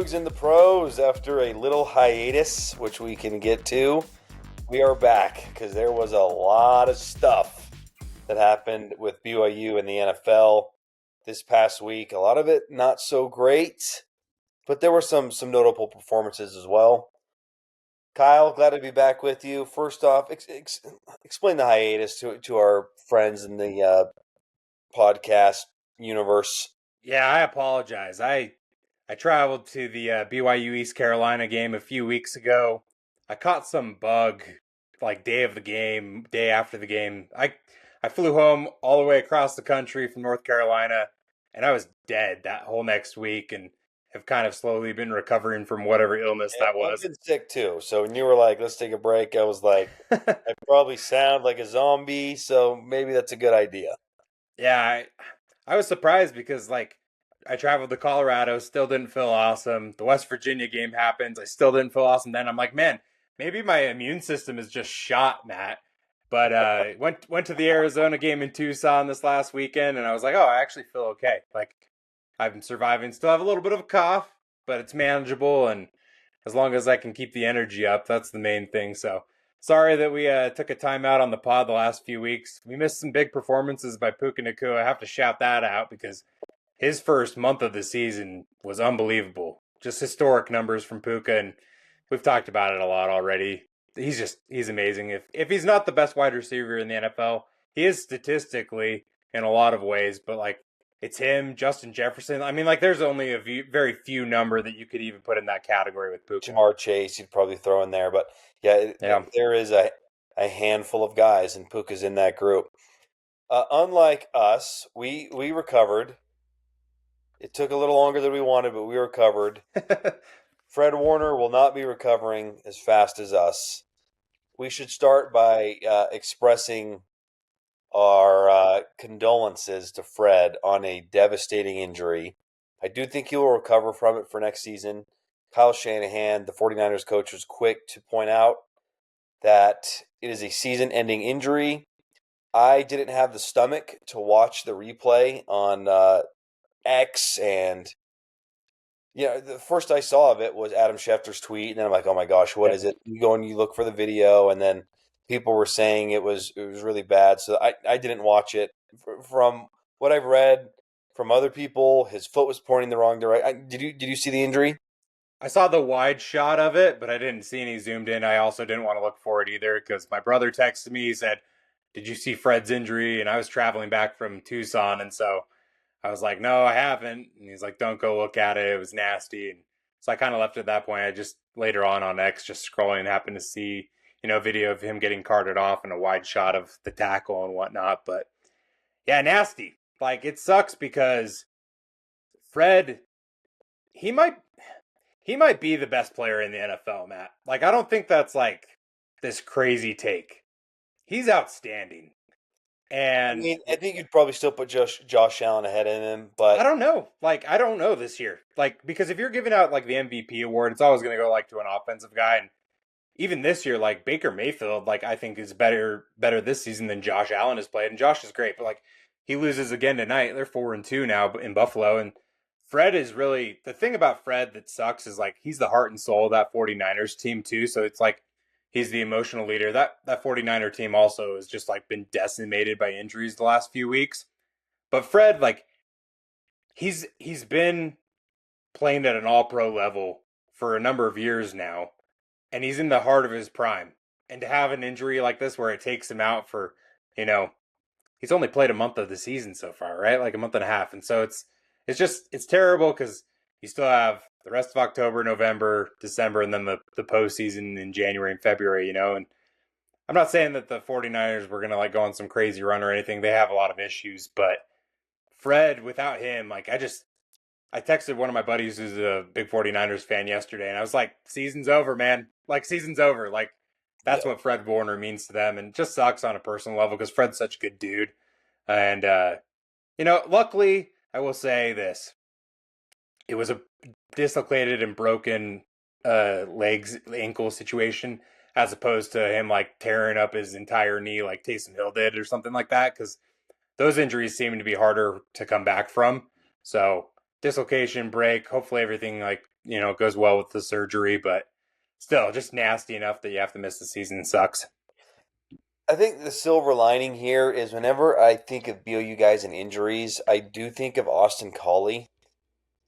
Cougs and the Pros, after a little hiatus, which we can get to, we are back because there was a lot of stuff that happened with BYU and the NFL this past week. A lot of it not so great, but there were some notable performances as well. Kyle, glad to be back with you. First off, explain the hiatus to our friends in the podcast universe. Yeah, I apologize. I traveled to the BYU East Carolina game a few weeks ago. I caught some bug like day of the game, day after the game. I flew home all the way across the country from North Carolina, and I was dead that whole next week, and have kind of slowly been recovering from whatever illness that I've was. been sick too. So when you were like, let's take a break, I was like, I probably sound like a zombie, so maybe that's a good idea. Yeah, I was surprised because like I traveled to Colorado, still didn't feel awesome. The West Virginia game happens, I still didn't feel awesome. Then I'm like, man, maybe my immune system is just shot, Matt. But went to the Arizona game in Tucson this last weekend, and I was like, oh, I actually feel okay. Like I'm surviving. Still have a little bit of a cough, but it's manageable, and as long as I can keep the energy up, that's the main thing. So sorry that we took a timeout on the pod the last few weeks. We missed some big performances by Puka Nacua. I have to shout that out because his first month of the season was unbelievable. Just historic numbers from Puka, and we've talked about it a lot already. He's amazing. If he's not the best wide receiver in the NFL, he is statistically in a lot of ways, but like it's him, Justin Jefferson. I mean, like there's only very few number that you could even put in that category with Puka. Jamar Chase, you'd probably throw in there, but yeah, Yeah. there is a handful of guys, and Puka's in that group. Unlike us, we recovered. It took a little longer than we wanted, but we recovered. Fred Warner will not be recovering as fast as us. We should start by expressing our condolences to Fred on a devastating injury. I do think he will recover from it for next season. Kyle Shanahan, the 49ers coach, was quick to point out that it is a season-ending injury. I didn't have the stomach to watch the replay on X, and the first I saw of it was Adam Schefter's tweet, and then I'm like, oh my gosh, what is it? You go and you look for the video, and then people were saying it was really bad, so I didn't watch it. From what I've read from other people, his foot was pointing the wrong direction. Did you see the injury? I saw the wide shot of it, but I didn't see any zoomed in. I also didn't want to look for it either because my brother texted me. He said, "Did you see Fred's injury?" And I was traveling back from Tucson, and so I was like, "No, I haven't." And he's like, "Don't go look at it. It was nasty." And so I kind of left it at that point. I just later on X, just scrolling, happened to see a video of him getting carted off and a wide shot of the tackle and whatnot. But yeah, nasty. Like it sucks because Fred, he might he might be the best player in the NFL, Matt. Like, I don't think that's like this crazy take. He's outstanding. I And mean, I think you'd probably still put Josh Allen ahead of him, I but don't know. Like, I don't know this year. Like, because if you're giving out like the MVP award, it's always going to go like to an offensive guy. And even this year, like Baker Mayfield, like I think is better this season than Josh Allen has played. And Josh is great, but like he loses again tonight. They're 4-2 now in Buffalo. And Fred is really the thing about Fred that sucks is like he's the heart and soul of that 49ers team too. So it's like he's the emotional leader. That 49er team also has just like been decimated by injuries the last few weeks. But Fred, like he's been playing at an all pro level for a number of years now, and he's in the heart of his prime. And to have an injury like this where it takes him out for, you know, he's only played a month of the season so far, right? Like a month and a half. And so it's terrible because you still have the rest of October, November, December, and then the postseason in January and February, And I'm not saying that the 49ers were going to like go on some crazy run or anything. They have a lot of issues, but Fred, without him, like I texted one of my buddies who's a big 49ers fan yesterday, and I was like, season's over, man. Like, season's over. Like, that's yeah. what Fred Warner means to them, and it just sucks on a personal level because Fred's such a good dude. And, luckily, I will say this. It was a dislocated and broken ankle situation as opposed to him, like, tearing up his entire knee like Taysom Hill did or something like that because those injuries seem to be harder to come back from. So dislocation break. Hopefully everything goes well with the surgery, but still just nasty enough that you have to miss the season. Sucks. I think the silver lining here is whenever I think of BOU guys and injuries, I do think of Austin Collie.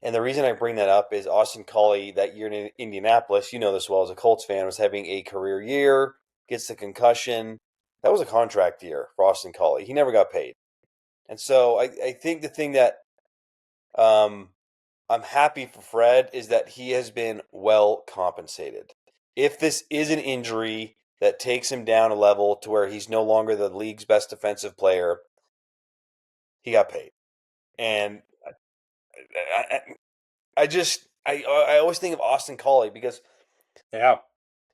And the reason I bring that up is Austin Collie that year in Indianapolis, you know this well as a Colts fan, was having a career year, gets the concussion. That was a contract year for Austin Collie. He never got paid. And so I think the thing that um, I'm happy for Fred is that he has been well compensated. If this is an injury that takes him down a level to where he's no longer the league's best defensive player, he got paid. And I, I always think of Austin Collie because Yeah.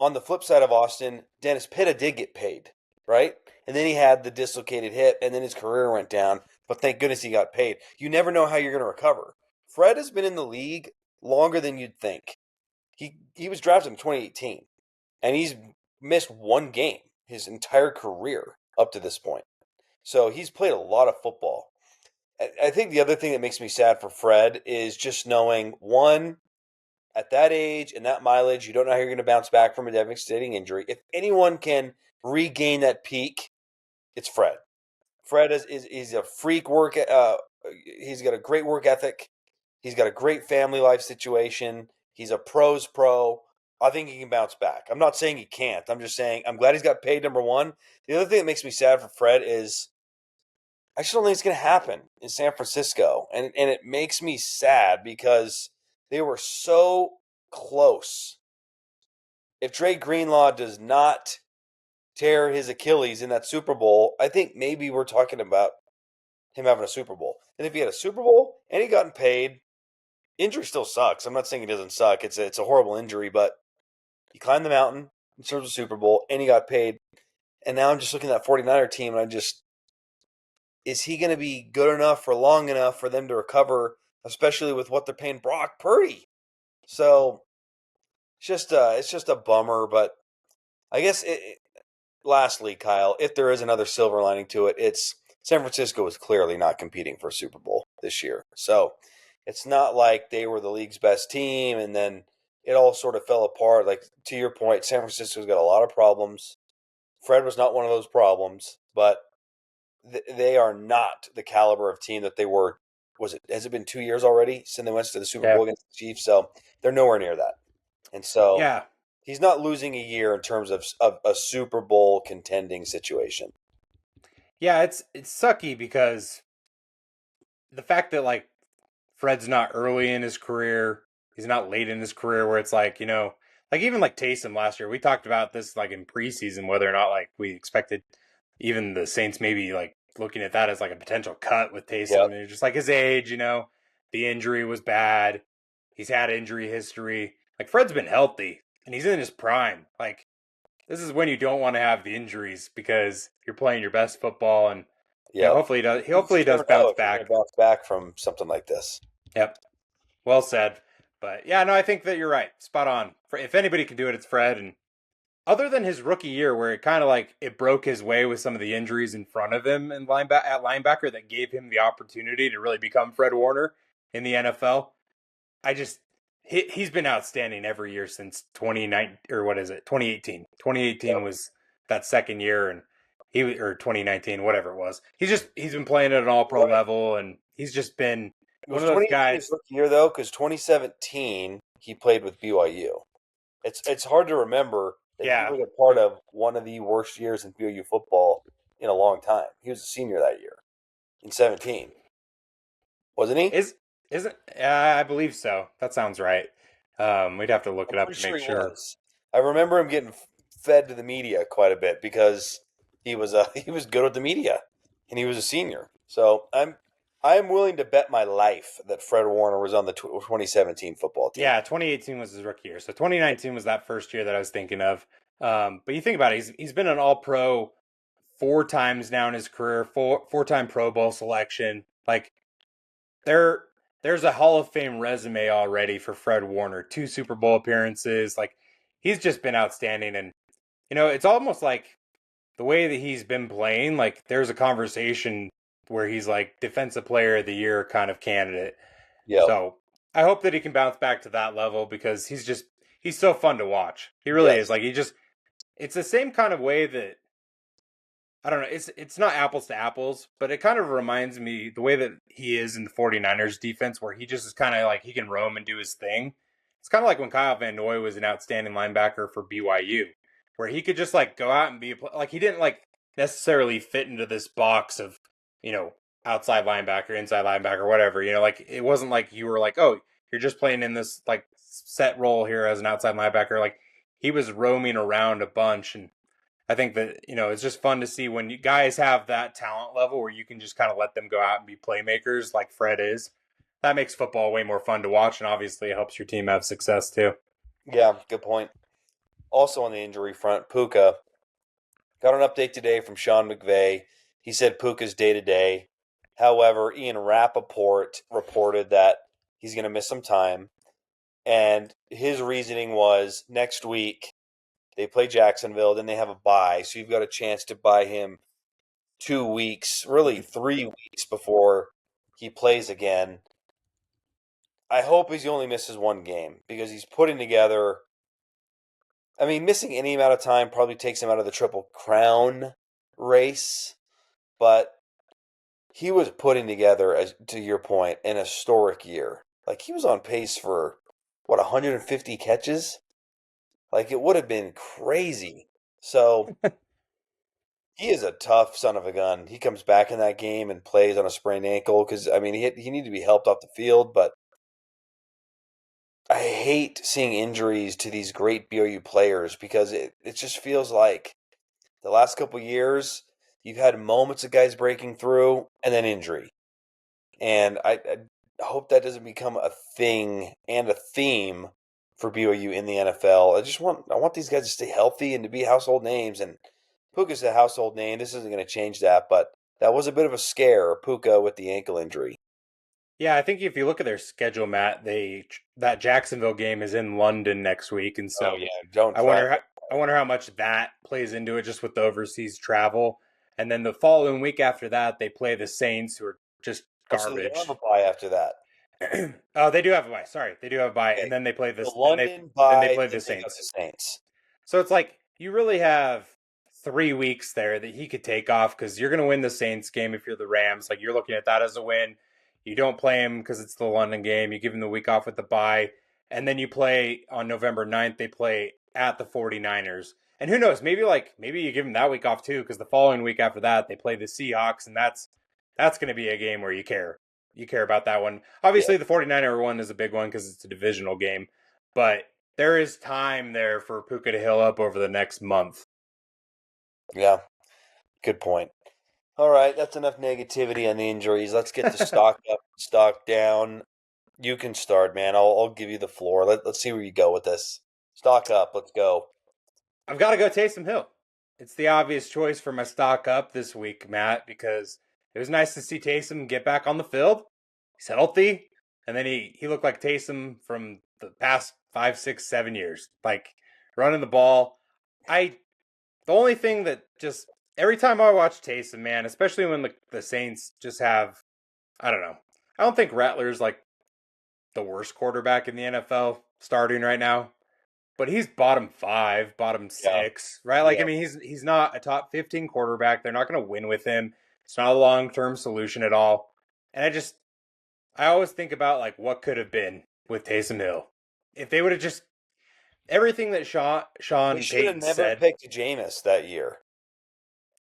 on the flip side of Austin, Dennis Pitta did get paid, right? And then he had the dislocated hip, and then his career went down. But thank goodness he got paid. You never know how you're going to recover. Fred has been in the league longer than you'd think. He was drafted in 2018, and he's missed one game his entire career up to this point. So he's played a lot of football. I think the other thing that makes me sad for Fred is just knowing one, at that age and that mileage, you don't know how you're going to bounce back from a devastating injury. If anyone can regain that peak, it's Fred. Fred is a freak work. He's got a great work ethic. He's got a great family life situation. He's a pro's pro. I think he can bounce back. I'm not saying he can't. I'm just saying I'm glad he's got paid, number one. The other thing that makes me sad for Fred is I just don't think it's going to happen in San Francisco. And it makes me sad because they were so close. If Dre Greenlaw does not tear his Achilles in that Super Bowl, I think maybe we're talking about him having a Super Bowl. And if he had a Super Bowl and he gotten paid, injury still sucks. I'm not saying it doesn't suck. It's a horrible injury, but he climbed the mountain in terms of Super Bowl and he got paid. And now I'm just looking at that 49er team and is he going to be good enough for long enough for them to recover, especially with what they're paying Brock Purdy? So it's just a bummer, but I guess lastly, Kyle, if there is another silver lining to it, it's San Francisco is clearly not competing for a Super Bowl this year. So it's not like they were the league's best team and then it all sort of fell apart. Like to your point, San Francisco's got a lot of problems. Fred was not one of those problems, but they are not the caliber of team that they were. Was it? Has it been 2 years already since they went to the Super Yeah. Bowl against the Chiefs? So they're nowhere near that. And so Yeah. he's not losing a year in terms of a Super Bowl contending situation. Yeah, it's sucky because the fact that Fred's not early in his career, he's not late in his career where it's like even like Taysom last year, we talked about this in preseason whether or not we expected even the Saints maybe looking at that as a potential cut with Taysom, Yep. and just his age, the injury was bad. He's had injury history. Fred's been healthy and he's in his prime. This is when you don't want to have the injuries because you're playing your best football, and Yep. hopefully he does. You Hopefully he just does never know bounce if you're going to back. bounce back from something like this. Yep, well said. But yeah, no, I think that you're right. Spot on. If anybody can do it, it's Fred. And other than his rookie year, where it kind of it broke his way with some of the injuries in front of him and at linebacker that gave him the opportunity to really become Fred Warner in the NFL. I just he's been outstanding every year since 2019 or what is it 2018. 2018 Yep. was that second year, and or 2019 whatever it was. He's been playing at an all pro Right. level, and he's just been one Was of those 2018 his guys. rookie year though? Because 2017 he played with BYU. It's hard to remember that he Yeah, was a part of one of the worst years in BYU football in a long time. He was a senior that year in 17, wasn't he? isn't I believe so. That sounds right. We'd have to look I'm it up pretty to sure make he sure. was. I remember him getting fed to the media quite a bit because he was he was good with the media, and he was a senior. So I'm willing to bet my life that Fred Warner was on the 2017 football team. Yeah, 2018 was his rookie year. So 2019 was that first year that I was thinking of. But you think about it, he's been an all pro 4 times now in his career, four-time Pro Bowl selection. There there's a Hall of Fame resume already for Fred Warner. 2 Super Bowl appearances. He's just been outstanding. And it's almost like the way that he's been playing, there's a conversation where he's defensive player of the year kind of candidate. Yep. So I hope that he can bounce back to that level because he's so fun to watch. He really is. Yes. Like it's the same kind of way that I don't know, it's not apples to apples, but it kind of reminds me the way that he is in the 49ers defense where he just is kind of like he can roam and do his thing. It's kind of like when Kyle Van Noy was an outstanding linebacker for BYU, where he could just like go out and be like he didn't like necessarily fit into this box of, you know, outside linebacker, inside linebacker, whatever. You know, like it wasn't like you were like, "Oh, you're just playing in this like set role here as an outside linebacker." Like he was roaming around a bunch, and I think that, you know, it's just fun to see when you guys have that talent level where you can just kind of let them go out and be playmakers like Fred is. That makes football way more fun to watch, and obviously it helps your team have success too. Yeah, good point. Also on the injury front, Puka got an update today from Sean McVay. He said Puka's day to day. However, Ian Rappaport reported that he's going to miss some time. And his reasoning was next week they play Jacksonville, then they have a bye. So you've got a chance to buy him 2 weeks, really 3 weeks before he plays again. I hope he only misses one game because he's putting together. I mean, missing any amount of time probably takes him out of the Triple Crown race, but he was putting together, as to your point, an historic year. Like he was on pace for what 150 catches. Like it would have been crazy. So he is a tough son of a gun. He comes back in that game and plays on a sprained ankle because I mean he needed to be helped off the field, but I hate seeing injuries to these great BYU players because it just feels like the last couple years you've had moments of guys breaking through and then injury. And I hope that doesn't become a thing and a theme for BYU in the NFL. I want these guys to stay healthy and to be household names. And Puka's a household name. This isn't going to change that, but that was a bit of a scare, Puka with the ankle injury. Yeah, I think if you look at their schedule, Matt, that Jacksonville game is in London next week, and Oh so yeah, don't I travel. wonder how I wonder how much that plays into it just with the overseas travel. And then the following week after that, they play the Saints, who are just Oh, so they don't have a garbage. bye after that. Oh, they do have a bye. Sorry, they do have a bye, and Okay, then they play the this. London Then they bye, play then the they got Saints. the Saints. So it's like you really have 3 weeks there that he could take off because you're going to win the Saints game if you're the Rams. Like you're looking at that as a win. You don't play him because it's the London game. You give him the week off with the bye. And then you play on November 9th. They play at the 49ers. And who knows? Maybe you give him that week off too because the following week after that they play the Seahawks, and that's going to be a game where you care. You care about that one. Yeah, Obviously, the 49er one is a big one because it's a divisional game, but there is time there for Puka to heal up over the next month. yeah, good point. All right, that's enough negativity on the injuries. Let's get the stock up, stock down. You can start, man. I'll give you the floor. Let's see where you go with this. Stock up. Let's go. I've got to go Taysom Hill. It's the obvious choice for my stock up this week, Matt, because it was nice to see Taysom get back on the field. He's healthy, and then he looked like Taysom from the past 5, 6, 7 years, like running the ball. I The only thing that just every time I watch Taysom, man, especially when the Saints just have, I don't know, I don't think Rattler's like the worst quarterback in the NFL starting right now, but he's bottom five, bottom Yeah, six, right? Like, yeah, I mean, he's not a top 15 quarterback. They're not going to win with him. It's not a long term solution at all. And I always think about like what could have been with Taysom Hill if they would have just everything that they Sean should have Payton never said. picked Jameis that year.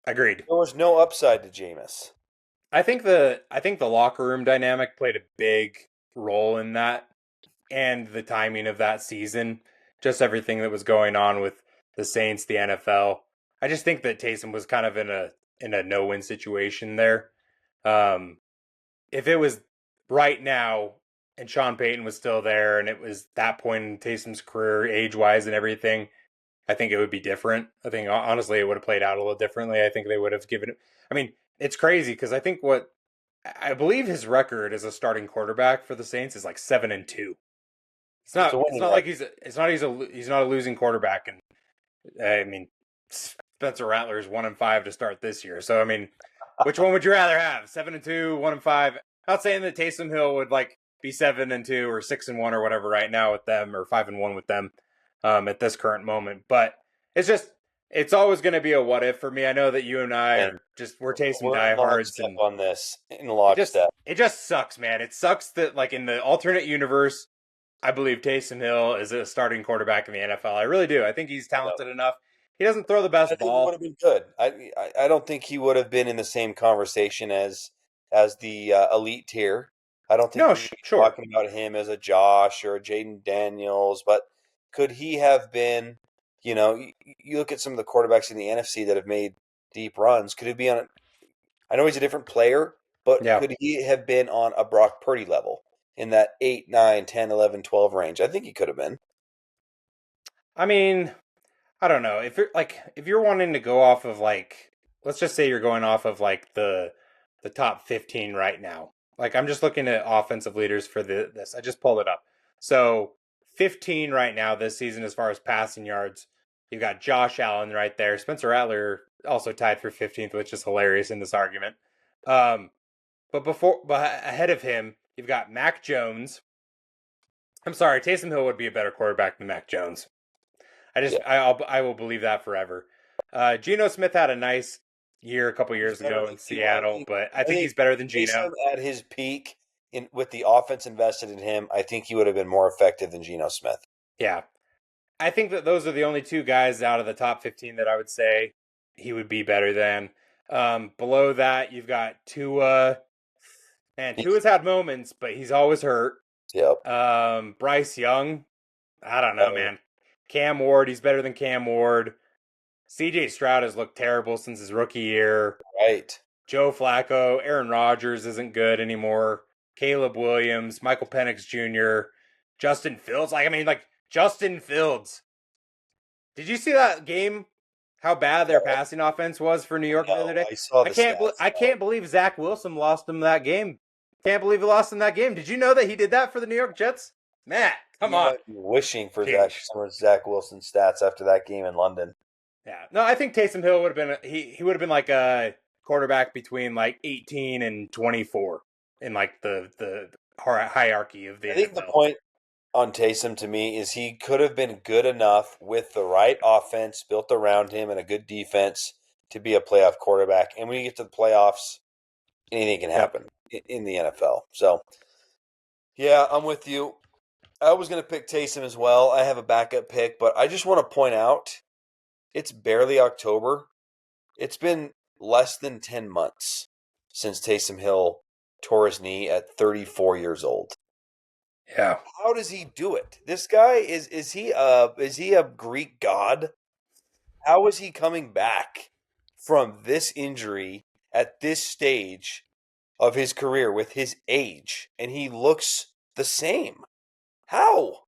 Agreed. There was no upside to Jameis. I think the locker room dynamic played a big role in that, and the timing of that season, just everything that was going on with the Saints, the NFL. I just think that Taysom was kind of in a no-win situation there. Um, if it was right now and Sean Payton was still there and it was that point in Taysom's career, age-wise and everything, I think it would be different. I think honestly it would have played out a little differently. I think they would have given it. I mean, it's crazy because I believe his record as a starting quarterback for the Saints is like 7-2. It's It's a not. It's winning not record. like he's not a losing quarterback. And I mean, Spencer Rattler is 1-5 to start this year. So I mean, which one would you rather have? 7-2, 1-5. Not saying that Taysom Hill would like be 7-2 or 6-1 or whatever right now with them, or 5-1 with them at this current moment. But it's always going to be a what if for me. I know that you and I And are we're Taysom we're in diehards, lockstep and on this. In it just lockstep. it just sucks, man. It sucks that like in the alternate universe, I believe Taysom Hill is a starting quarterback in the NFL. I really do. I think he's talented enough. He doesn't throw the I best think he would ball. have been good. I don't think he would have been in the same conversation as the elite tier. I don't think No, we would be sure. talking about him as a Josh or a Jaden Daniels. But could he have been? You look at some of the quarterbacks in the NFC that have made deep runs. Could he be on? I know he's a different player, but Yeah. could he have been on a Brock Purdy level in that 8, 9, 10, 11, 12 range? I think he could have been. I mean, I don't know. If you're wanting to go off of like, let's just say you're going off of like the top 15 right now. Like I'm just looking at offensive leaders for this. I just pulled it up. So 15 right now this season as far as passing yards. You've got Josh Allen right there. Spencer Rattler also tied for 15th, which is hilarious in this argument. Um, but ahead of him, you've got Mac Jones. I'm sorry, Taysom Hill would be a better quarterback than Mac Jones. Yeah, I will believe that forever. Geno Smith had a nice year a couple he's years better ago than in Geno. I Seattle, think. but I I think think he's better than Geno. Taysom at his peak with the offense invested in him, I think he would have been more effective than Geno Smith. Yeah, I think that those are the only two guys out of the top 15 that I would say he would be better than. Below that, you've got Tua. Man, He's, Tua's had moments, but he's always hurt. yep. Bryce Young, I don't know, Better. man. Cam Ward, he's better than Cam Ward. CJ Stroud has looked terrible since his rookie year. Right. Joe Flacco, Aaron Rodgers isn't good anymore. Caleb Williams, Michael Penix Jr., Justin Fields. Justin Fields. Did you see that game? How bad their No, passing offense was for New York the other no, day? I saw the stats. I can't believe Zach Wilson lost him that game. Can't believe he lost him that game. Did you know that he did that for the New York Jets? Matt, come You on. might be wishing for Sheesh. some of Zach Wilson's stats after that game in London. Yeah. No, I think Taysom Hill would have been he would have been like a quarterback between like 18 and 24 in like the hierarchy of the I think the NFL. point on Taysom to me is he could have been good enough with the right offense built around him and a good defense to be a playoff quarterback. And when you get to the playoffs, anything can Yep. happen in the NFL. So, yeah, I'm with you. I was going to pick Taysom as well. I have a backup pick, but I just want to point out it's barely October. It's been less than 10 months since Taysom Hill tore his knee at 34 years old. Yeah. How does he do it? This guy is he a Greek god? How is he coming back from this injury at this stage of his career with his age and he looks the same? How?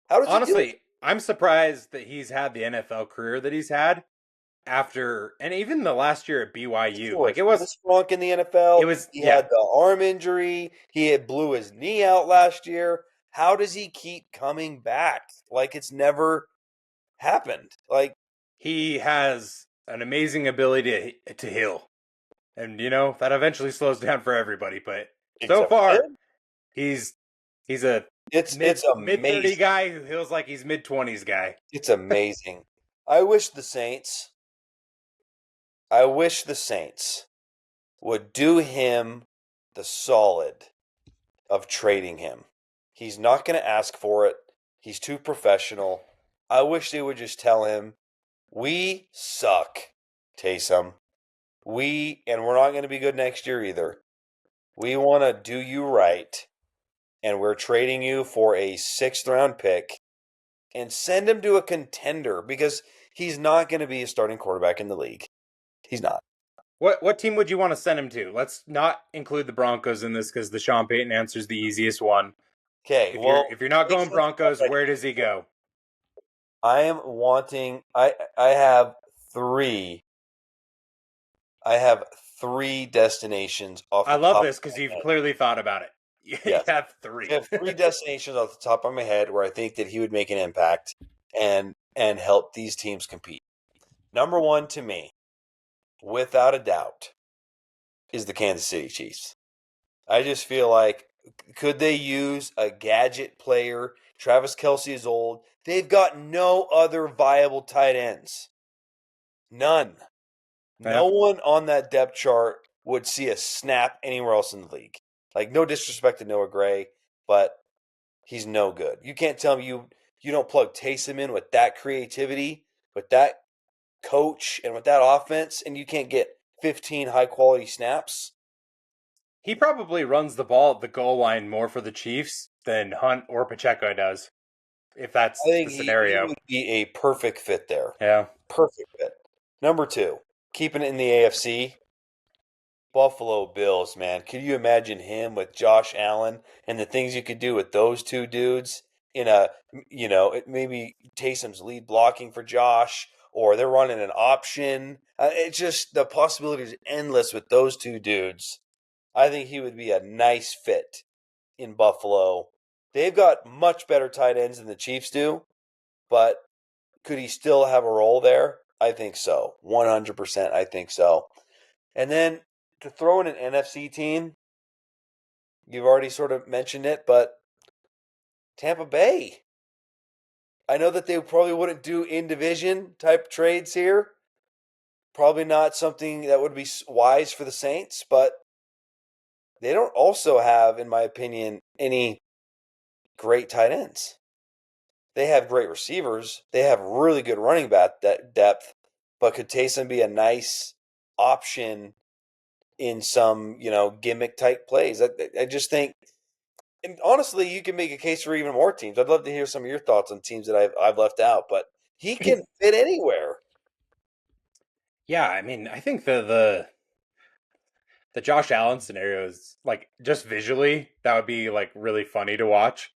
How does he do it? Honestly, I'm surprised that he's had the NFL career that he's had after and even the last year at BYU. Like Was Gronk in the NFL? it was He yeah. had the arm injury. He had blew his knee out last year. How does he keep coming back like it's never happened? Like He has an amazing ability to heal. And that eventually slows down for everybody, but so except for far him, he's a it's mid 30 amazing. guy who feels like he's mid 20s guy. It's amazing. I wish the Saints. I wish the Saints would do him the solid of trading him. He's not going to ask for it. He's too professional. I wish they would just tell him, "We suck, Taysom. And we're not going to be good next year either. We want to do you right, and we're trading you for a 6th-round pick and send him to a contender because he's not going to be a starting quarterback in the league. He's not." What team would you want to send him to? Let's not include the Broncos in this because the Sean Payton answer is the easiest one. Okay, well, If you're not makes going sense Broncos, already. where does he go? I am wanting. I have three. I have three destinations off I the love top this of because my you've head. clearly thought about it. You Yes, have three. I have three destinations off the top of my head where I think that he would make an impact and help these teams compete. Number one to me, without a doubt, is the Kansas City Chiefs. I just feel like Could they use a gadget player? Travis Kelce is old. They've got no other viable tight ends. None. Yeah. No one on that depth chart would see a snap anywhere else in the league. Like, no disrespect to Noah Gray, but he's no good. You can't tell me you don't plug Taysom in with that creativity, with that coach, and with that offense, and you can't get 15 high quality snaps. He probably runs the ball at the goal line more for the Chiefs than Hunt or Pacheco does, if I that's the think he scenario. would be a perfect fit there. Yeah. Perfect fit. Number two, keeping it in the AFC, Buffalo Bills, man. Could you imagine him with Josh Allen and the things you could do with those two dudes in a, maybe Taysom's lead blocking for Josh, or they're running an option. It's just the possibilities are endless with those two dudes. I think he would be a nice fit in Buffalo. They've got much better tight ends than the Chiefs do, but could he still have a role there? I think so. 100%, I think so. And then to throw in an NFC team, you've already sort of mentioned it, but Tampa Bay. I know that they probably wouldn't do in division type trades here. Probably not something that would be wise for the Saints, but they don't also have, in my opinion, any great tight ends. They have great receivers. They have really good running back depth, but could Taysom be a nice option in some, gimmick type plays? I just think, and honestly, you can make a case for even more teams. I'd love to hear some of your thoughts on teams that I've left out, but he can fit anywhere. Yeah, I mean, I think the Josh Allen scenario is like just visually that would be like really funny to watch.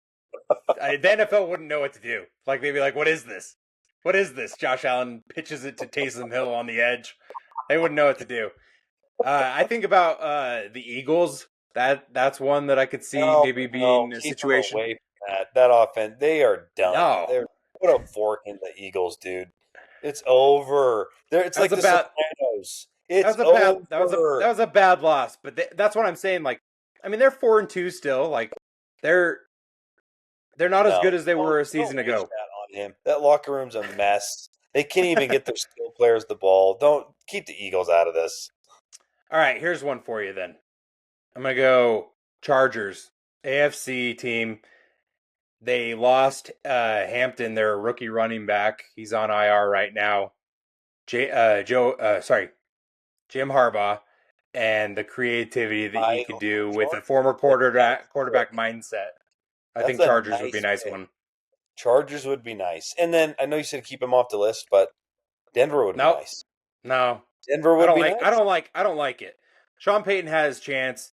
The NFL wouldn't know what to do. Like they'd be like, "What is this? What is this?" Josh Allen pitches it to Taysom Hill on the edge. They wouldn't know what to do. I think about the Eagles. That's one that I could see No, maybe no, being a keep them situation. away from that. That offense, they are done. No, They're put a fork in the Eagles, dude. It's over. It's that was like a the bad. Sopranos. That It's was a bad. over. That was a bad loss. But that's what I'm saying. Like, I mean, they're 4-2 still. Like, they're they're not as No, good as they were a don't season wish ago. that on him. That locker room's a mess. They can't even get their skill players the ball. Don't keep the Eagles out of this. All right, here's one for you then. I'm gonna go Chargers, AFC team. They lost Hampton, their rookie running back. He's on IR right now. Jim Harbaugh, and the creativity that he I could do with a Chargers former is a nice quarterback pick. mindset. I That's think a Chargers would be a nice nice pick. one. Chargers would be nice. And then I know you said keep him off the list, but Denver would be Nope, nice. no, Denver would be nice. I don't like it. Sean Payton had his chance.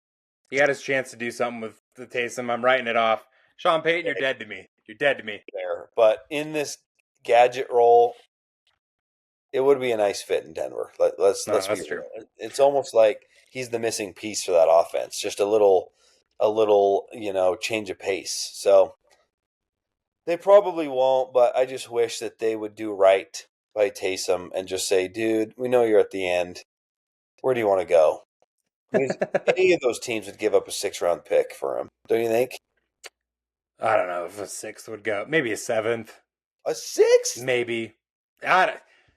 He had his chance to do something with the Taysom. I'm writing it off. Sean Payton, you're dead to me. You're dead to me. There. But in this gadget role, it would be a nice fit in Denver. No, Let's be that's true. real. It's almost like he's the missing piece for that offense. Just a little, change of pace. So they probably won't, but I just wish that they would do right by Taysom and just say, dude, we know you're at the end. Where do you want to go? Because any of those teams would give up a 6 round pick for him. Don't you think? I don't know if a sixth would go. Maybe a seventh. A sixth? Maybe.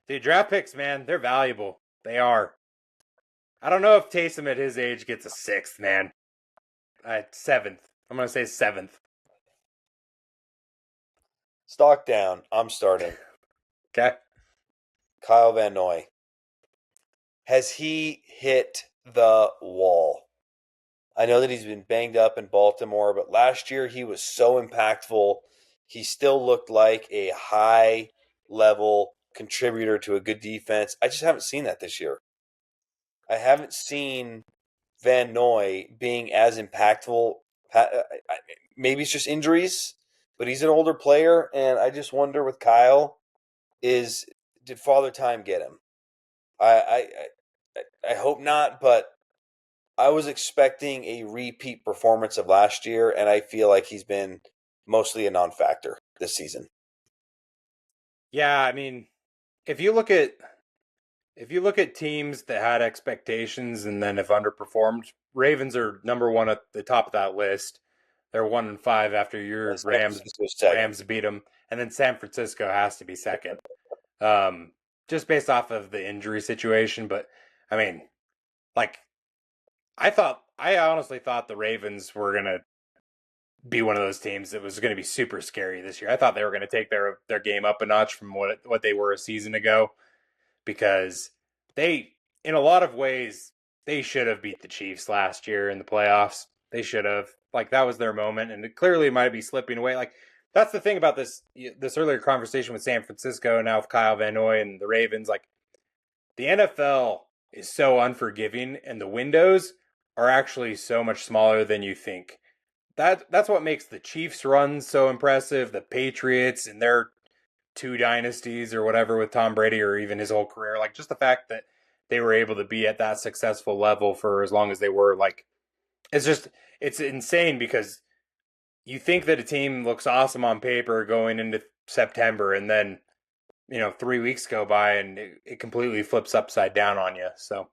Dude, draft picks, man, they're valuable. They are. I don't know if Taysom at his age gets a sixth, man. Seventh. I'm gonna say seventh. Stock down. I'm starting. Okay. Kyle Van Noy. Has he hit the wall? I know that he's been banged up in Baltimore, but last year he was so impactful. He still looked like a high level contributor to a good defense. I just haven't seen that this year. I haven't seen Van Noy being as impactful. Maybe it's just injuries, but he's an older player, and I just wonder with Kyle is did Father Time get him? I hope not, but I was expecting a repeat performance of last year, and I feel like he's been mostly a non-factor this season. Yeah, I mean, if you look at teams that had expectations and then have underperformed, Ravens are number one at the top of that list. they're 1-5 after your San Francisco's second. Rams beat them, and then San Francisco has to be second. Um, just based off of the injury situation, but I mean, like I honestly thought the Ravens were gonna be one of those teams that was going to be super scary this year. I thought they were going to take their game up a notch from what they were a season ago, because they, in a lot of ways, they should have beat the Chiefs last year in the playoffs. They should have. Like, that was their moment, and it clearly might be slipping away. Like, that's the thing about this earlier conversation with San Francisco and now with Kyle Van Noy and the Ravens. Like, the NFL is so unforgiving, and the windows are actually so much smaller than you think. That's what makes the Chiefs run so impressive. The Patriots and their two dynasties or whatever with Tom Brady, or even his whole career. Like, just the fact that they were able to be at that successful level for as long as they were. Like, it's insane, because you think that a team looks awesome on paper going into September, and then 3 weeks go by and it completely flips upside down on you. So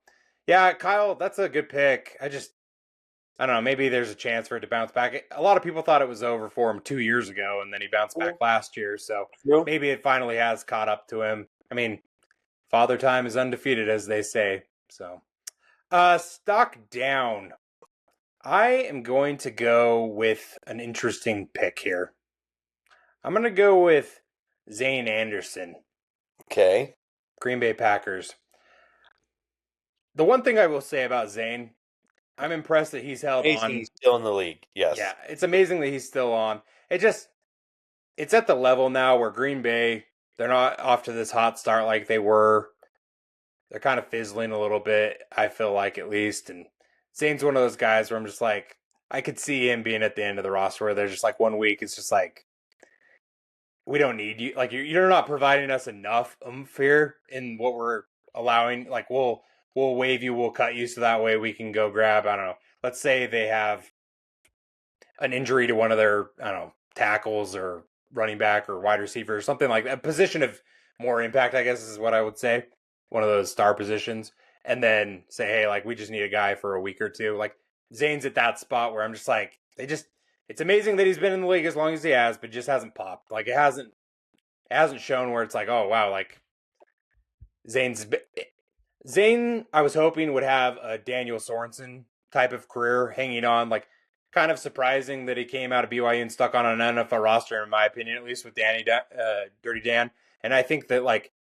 yeah, Kyle, that's a good pick. I don't know, maybe there's a chance for it to bounce back. A lot of people thought it was over for him 2 years ago, and then he bounced back last year. So maybe it finally has caught up to him. I mean, Father Time is undefeated, as they say. So, stock down. I am going to go with an interesting pick here. I'm going to go with Zane Anderson. Okay. Green Bay Packers. The one thing I will say about Zane, I'm impressed that he's held on. He's still in the league. Yes. Yeah, it's amazing that he's still on. It's at the level now where Green Bay, they're not off to this hot start like they were. They're kind of fizzling a little bit, I feel like, at least. And Zane's one of those guys where I'm just like, I could see him being at the end of the roster where there's just like 1 week, it's just like, we don't need you. Like, you're not providing us enough oomph here in what we're allowing. Like, we'll waive you, we'll cut you, so that way we can go grab, I don't know, let's say they have an injury to one of their, I don't know, tackles or running back or wide receiver or something like that. A position of more impact, I guess, is what I would say. One of those star positions. And then say, hey, like, we just need a guy for a week or two. Like, Zane's at that spot where I'm just like, it's amazing that he's been in the league as long as he has, but just hasn't popped. Like, it hasn't shown where it's like, oh, wow, like, Zane, I was hoping would have a Daniel Sorensen type of career hanging on. Like, kind of surprising that he came out of BYU and stuck on an NFL roster, in my opinion, at least with Dirty Dan. And I think that, like,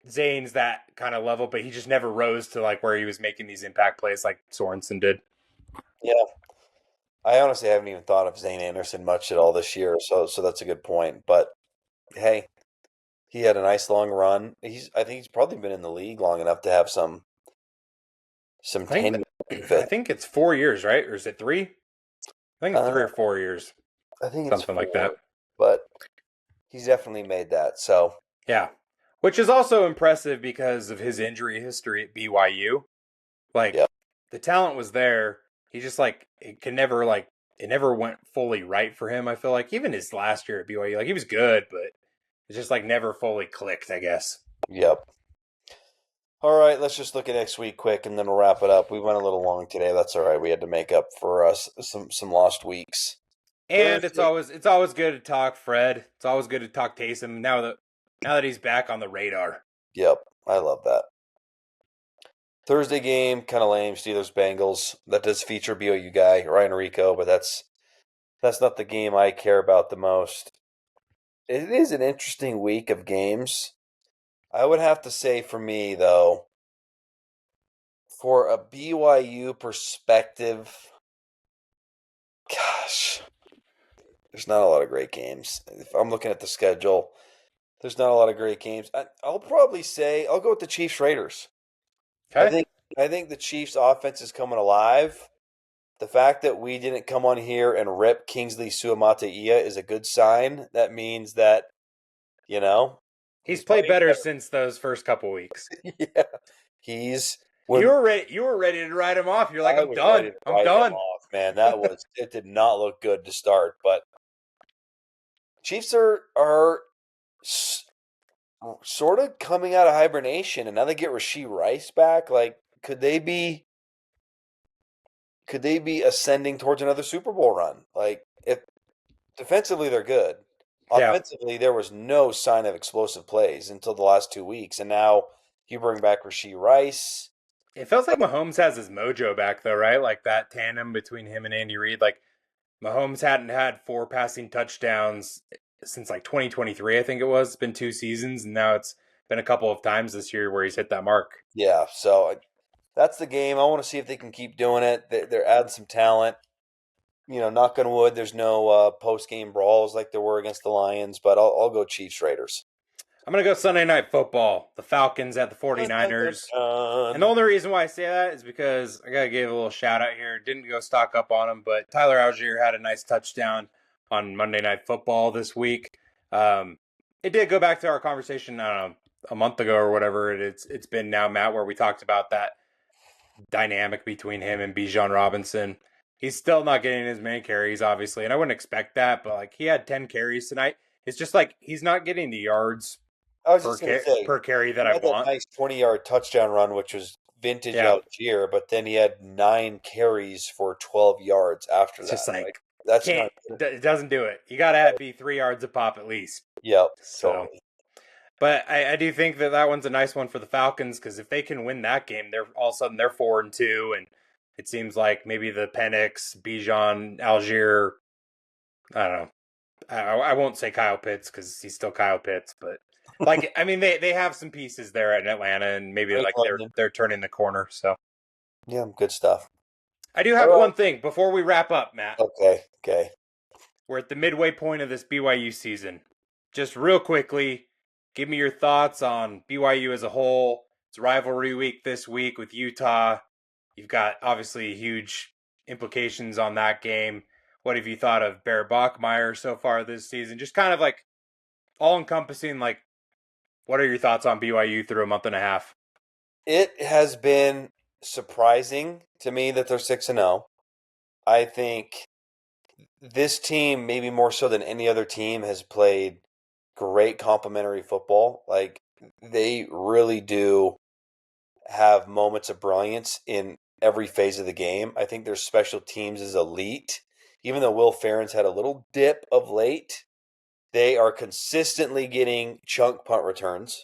Zane's that kind of level, but he just never rose to, like, where he was making these impact plays like Sorensen did. Yeah. I honestly haven't even thought of Zane Anderson much at all this year, so that's a good point. But hey, he had a nice long run. I think he's probably been in the league long enough to have some tenure. I think it's 4 years, right? Or is it 3? I think it's 3 or 4 years. I think it's something 4, like that. But he's definitely made that. So yeah, which is also impressive because of his injury history at BYU. Like, the talent was there. He just, like, it never went fully right for him. I feel like even his last year at BYU, like, he was good, but it just, like, never fully clicked, I guess. Yep. All right, let's just look at next week quick, and then we'll wrap it up. We went a little long today. That's all right. We had to make up for us some lost weeks. And it's always good to talk Fred. It's always good to talk Taysom now that he's back on the radar. Yep, I love that. Thursday game, kind of lame. Steelers-Bengals. That does feature BYU guy Ryan Rico, but that's not the game I care about the most. It is an interesting week of games. I would have to say for me, though, for a BYU perspective, gosh, there's not a lot of great games. If I'm looking at the schedule, there's not a lot of great games. I'll probably say I'll go with the Chiefs-Raiders. Okay. I think the Chiefs' offense is coming alive. The fact that we didn't come on here and rip Kingsley Suamataia is a good sign. That means that, he's played better since those first couple weeks. Yeah, you were ready to write him off. You're like, I'm done. I'm done. Off, man, it did not look good to start. But Chiefs are sort of coming out of hibernation, and now they get Rashee Rice back. Like, could they be could they be ascending towards another Super Bowl run? Like, if defensively they're good, Yeah. offensively there was no sign of explosive plays until the last 2 weeks, and now you bring back Rashee Rice. It feels like Mahomes has his mojo back though, right? Like that tandem between him and Andy Reid. Like Mahomes hadn't had 4 passing touchdowns since like 2023, I think it was. It's been 2 seasons, and now it's been a couple of times this year where he's hit that mark. Yeah, so that's the game. I want to see if they can keep doing it. They're adding some talent. Knock on wood, there's no post game brawls like there were against the Lions, but I'll go Chiefs Raiders. I'm going to go Sunday Night Football. The Falcons at the Dun, dun, dun, 49ers. And the dun. only reason why I say that is because I got to give a little shout out here. Didn't go stock up on him, but Tyler Algier had a nice touchdown on Monday Night Football this week. It did go back to our conversation, I don't know, a month ago or whatever it's been now, Matt, where we talked about that dynamic between him and Bijan Robinson. He's still not getting as many carries, obviously, and I wouldn't expect that, but like he had 10 carries tonight. It's just like he's not getting the yards I was just going to say, per carry that he I had that want. nice 20-yard touchdown run, which was vintage Yeah, Algier, but then he had 9 carries for 12 yards after it's that. just like That's can't not. it doesn't do it. You got to be 3 yards a pop at least. Yep, So, totally. but I do think that one's a nice one for the Falcons because if they can win that game, they're all of a sudden they're 4-2, and it seems like maybe the Penix, Bijan, Algier. I don't know. I won't say Kyle Pitts because he's still Kyle Pitts, but like I mean they have some pieces there in Atlanta, and maybe Drake like London. they're turning the corner. So Yeah, good stuff. I do All have right. one thing before we wrap up, Matt. Okay. We're at the midway point of this BYU season. Just real quickly, give me your thoughts on BYU as a whole. It's rivalry week this week with Utah. You've got obviously huge implications on that game. What have you thought of Bear Bachmeyer so far this season? Just kind of like all encompassing, like, what are your thoughts on BYU through a month and a half? It has been surprising to me that they're 6-0. I think this team, maybe more so than any other team, has played great complementary football. Like, they really do have moments of brilliance in every phase of the game. I think their special teams is elite. Even though Will Ferrens had a little dip of late, they are consistently getting chunk punt returns.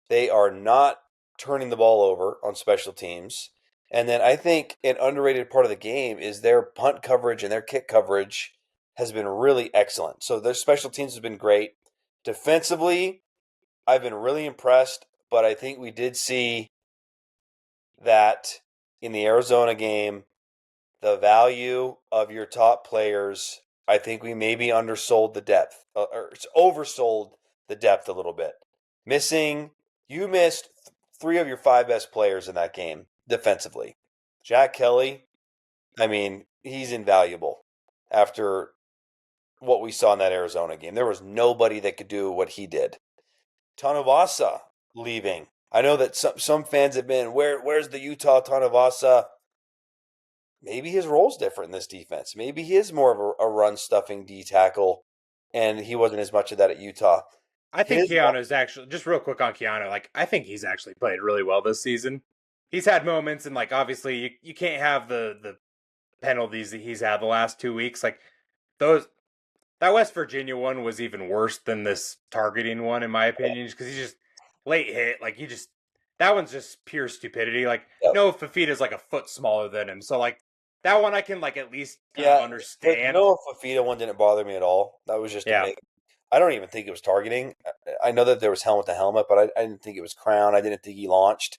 They are not turning the ball over on special teams. And then I think an underrated part of the game is their punt coverage and their kick coverage has been really excellent. So their special teams has been great. Defensively, I've been really impressed, but I think we did see that in the Arizona game, the value of your top players, I think we maybe undersold the depth, or oversold the depth a little bit. You missed 3 of your 5 best players in that game defensively. Jack Kelly, I mean, he's invaluable after what we saw in that Arizona game. There was nobody that could do what he did. Tanavasa leaving. I know that some fans have been, where's the Utah Tanavasa? Maybe his role's different in this defense. Maybe he is more of a run stuffing D tackle, and he wasn't as much of that at Utah. I think His Keanu's actually, just real quick on Keanu, like, I think he's actually played really well this season. He's had moments, and, like, obviously, you can't have the penalties that he's had the last 2 weeks. Like, those, that West Virginia one was even worse than this targeting one, in my opinion, because he's just late hit. Like, that one's just pure stupidity. Like, Yep. Noah Fafita's like a foot smaller than him. So, like, that one I can, like, at least kind of Yeah, the understand. Noah Fafita one didn't bother me at all. That was just a Yeah. big. I don't even think it was targeting. I know that there was helmet to helmet, but I didn't think it was crown. I didn't think he launched.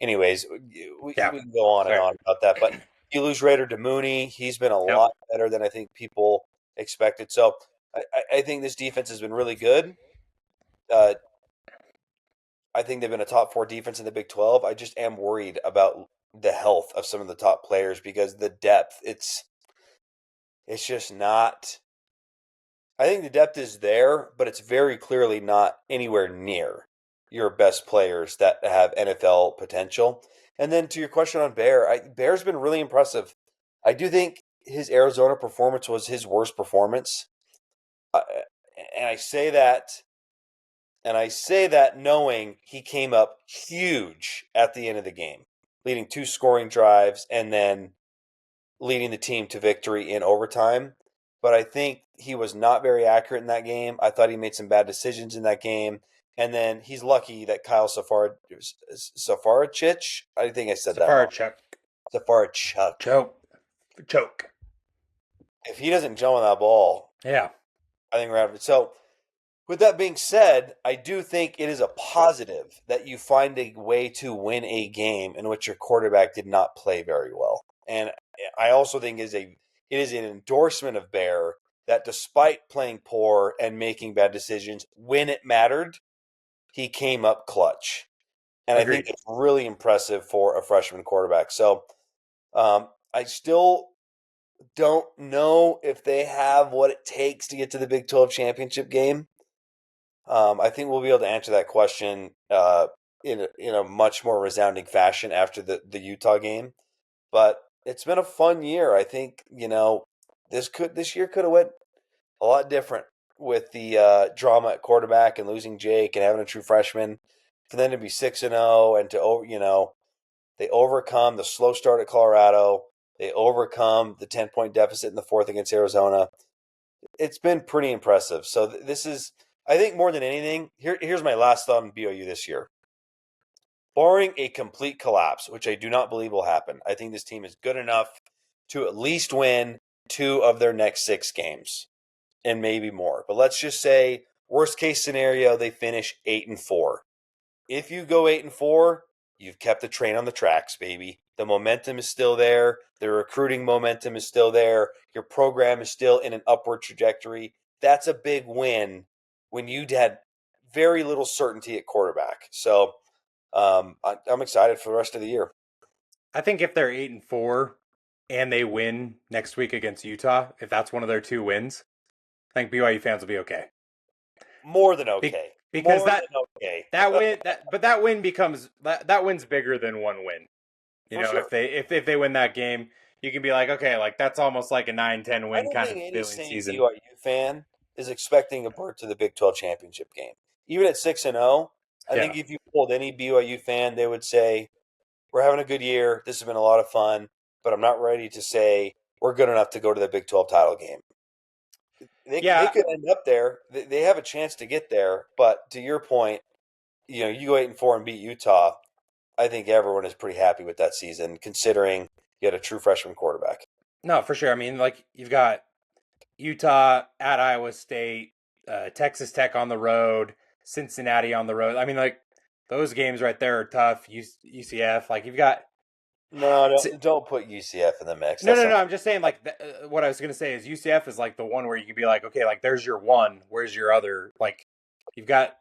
Anyways, we Yeah. can go on and Fair. on about that. But you lose Raider to Mooney. He's been a Yep. lot better than I think people expected. So I think this defense has been really good. Uh, I think they've been a top 4 defense in the Big 12. I just am worried about the health of some of the top players because the depth, it's just not. I think the depth is there, but it's very clearly not anywhere near your best players that have NFL potential. And then to your question on Bear's been really impressive. I do think his Arizona performance was his worst performance. Uh, and I say that knowing he came up huge at the end of the game, leading 2 scoring drives and then leading the team to victory in overtime. But I think he was not very accurate in that game. I thought he made some bad decisions in that game. And then he's lucky that Kyle Safaricic, I think I said that Safari wrong. Chuck. Safaricuk. Choke. If he doesn't jump on that ball, Yeah. I think we're out of it. So, with that being said, I do think it is a positive that you find a way to win a game in which your quarterback did not play very well. And I also think it is an endorsement of Bear that despite playing poor and making bad decisions, when it mattered, he came up clutch. And I think Agreed. it's really impressive for a freshman quarterback. So I still don't know if they have what it takes to get to the Big 12 championship game. I think we'll be able to answer that question in a much more resounding fashion after the Utah game. But it's been a fun year. I think this year could have went a lot different with the drama at quarterback and losing Jake and having a true freshman. For them to be 6-0 and they overcome the slow start at Colorado. They overcome the 10-point deficit in the fourth against Arizona. It's been pretty impressive. So this is, I think, more than anything. Here's my last thought on BYU this year. Barring a complete collapse, which I do not believe will happen, I think this team is good enough to at least win 2 of their next 6 games, and maybe more. But let's just say, worst case scenario, they finish 8-4. If you go 8-4, you've kept the train on the tracks, baby. The momentum is still there. The recruiting momentum is still there. Your program is still in an upward trajectory. That's a big win when you had very little certainty at quarterback. So I'm excited for the rest of the year. I think if they're 8-4 and they win next week against Utah, if that's one of their 2 wins, I think BYU fans will be okay. More than okay. Because More than okay. that win becomes that win's bigger than one win. For sure. If they win that game, you can be like, okay, like that's almost like a 9-10 I win don't kind think of any feeling sane season. BYU fan is expecting a berth to the Big 12 championship game. Even at 6-0, I think if you pulled any BYU fan, they would say, we're having a good year. This has been a lot of fun, but I'm not ready to say we're good enough to go to the Big 12 title game. They could end up there. They have a chance to get there, but to your point, you go 8-4 and beat Utah. I think everyone is pretty happy with that season, considering you had a true freshman quarterback. No, for sure. I mean, like you've got Utah at Iowa State, Texas Tech on the road, Cincinnati on the road. I mean, like those games right there are tough. UCF, like you've got. No, don't put UCF in the mix. No. I'm just saying, like, what I was gonna say is UCF is like the one where you can be like, okay, like there's your one. Where's your other? Like, you've got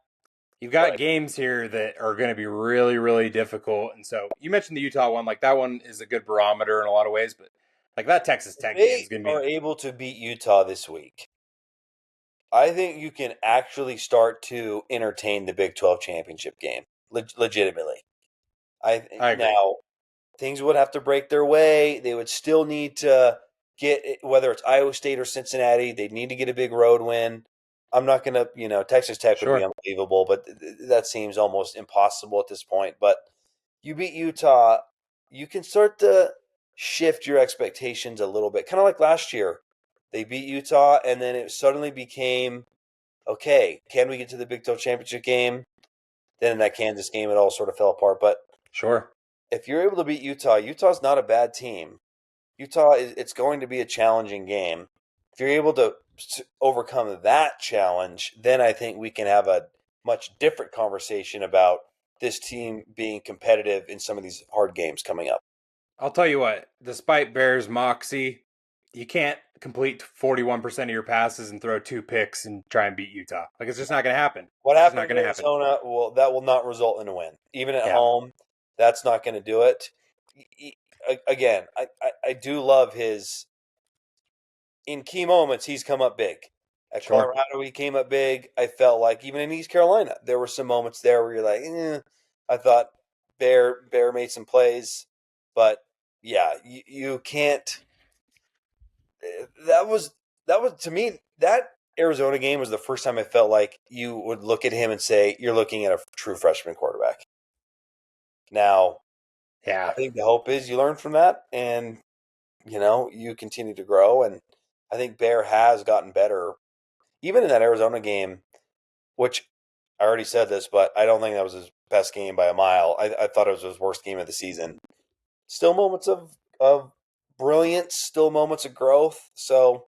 Right. games here that are going to be really, really difficult. And so you mentioned the Utah one, like that one is a good barometer in a lot of ways, but like that Texas Tech game is going to They be. are able to beat Utah this week. I think you can actually start to entertain the Big 12 championship game legitimately. I agree. Now things would have to break their way. They would still need to get, whether it's Iowa State or Cincinnati, they'd need to get a big road win. I'm not going to, Texas Tech would be unbelievable, but that seems almost impossible at this point. But you beat Utah, you can start to shift your expectations a little bit. Kind of like last year. They beat Utah, and then it suddenly became, okay, can we get to the Big 12 championship game? Then in that Kansas game, it all sort of fell apart. But if you're able to beat Utah, Utah's not a bad team. Utah, it's going to be a challenging game. If you're able to overcome that challenge, then I think we can have a much different conversation about this team being competitive in some of these hard games coming up. I'll tell you what, despite Bears' moxie, you can't complete 41% of your passes and throw 2 picks and try and beat Utah. Like, it's just not going to happen. What happened in Arizona, well, that will not result in a win. Even at home, that's not going to do it. Again, I do love his – in key moments, he's come up big. At Colorado, he came up big. I felt like even in East Carolina, there were some moments there where you're like, I thought Bear made some plays. But, yeah, you can't – that was to me, that Arizona game was the first time I felt like you would look at him and say, you're looking at a true freshman quarterback. Now, I think the hope is you learn from that and you continue to grow. And I think Bear has gotten better. Even in that Arizona game, which I already said this, but I don't think that was his best game by a mile. I thought it was his worst game of the season. Still moments of brilliance, still moments of growth. So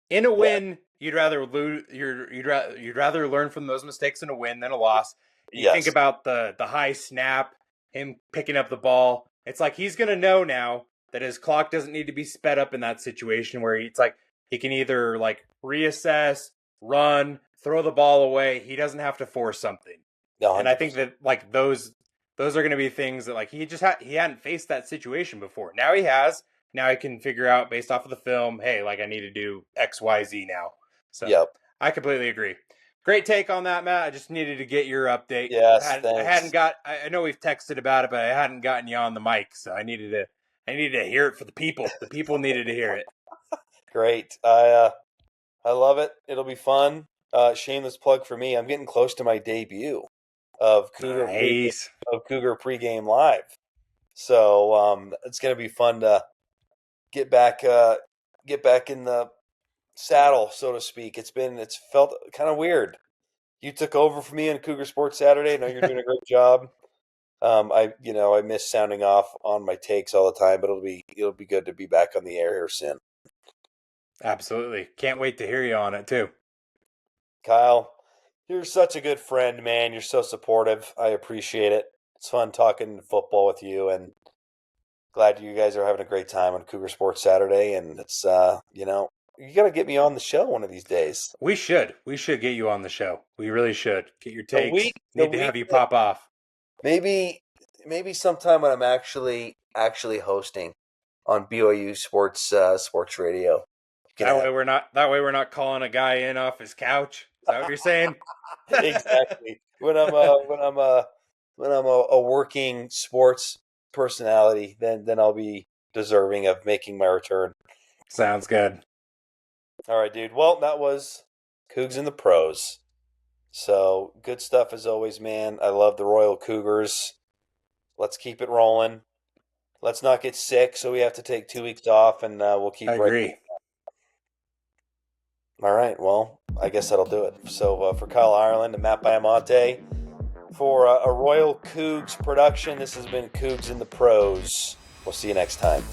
In a yeah, win, you'd rather lose. You'd rather learn from those mistakes in a win than a loss. You think yes, about the high snap, him picking up the ball. It's like he's gonna know now that his clock doesn't need to be sped up in that situation where it's like he can either like reassess, run, throw the ball away. He doesn't have to force something. And I think 100%. that like those are going to be things that like he hadn't faced that situation before. Now he has. Now he can figure out based off of the film, hey, like I need to do XYZ now. So Yep. I completely agree. Great take on that, Matt. I just needed to get your update. Yes, I hadn't thanks. got. I know we've texted about it, but I hadn't gotten you on the mic, so I needed to hear it for the people. The people needed to hear it. Great. I love it. It'll be fun. Shameless plug for me. I'm getting close to my debut of Nice. Cougar pregame live. So it's gonna be fun to get back in the saddle, so to speak. It's felt kind of weird. You took over for me on Cougar Sports Saturday. I know you're doing a great job. I miss sounding off on my takes all the time, but it'll be good to be back on the air here soon. Absolutely. Can't wait to hear you on it too. Kyle, you're such a good friend, man. You're so supportive. I appreciate it. It's fun talking football with you, and glad you guys are having a great time on Cougar Sports Saturday. And it's you got to get me on the show one of these days. We should. We should get you on the show. We really should. Get your The takes. week, the Need to week have you that pop off. maybe sometime when I'm actually hosting on BYU sports radio. You can have That way we're not calling a guy in off his couch. Is that what you're saying? exactly when I'm a working sports personality, then I'll be deserving of making my return. Sounds good. All right, dude. Well, that was Cougs in the pros. So good stuff as always, man. I love the Royal Cougars. Let's keep it rolling. Let's not get sick, so we have to take 2 weeks off, and we'll I keep right. agree. All right. Well, I guess that'll do it. So for Kyle Ireland and Matt Baiamonte, for a Royal Cougs production, this has been Cougs in the Pros. We'll see you next time.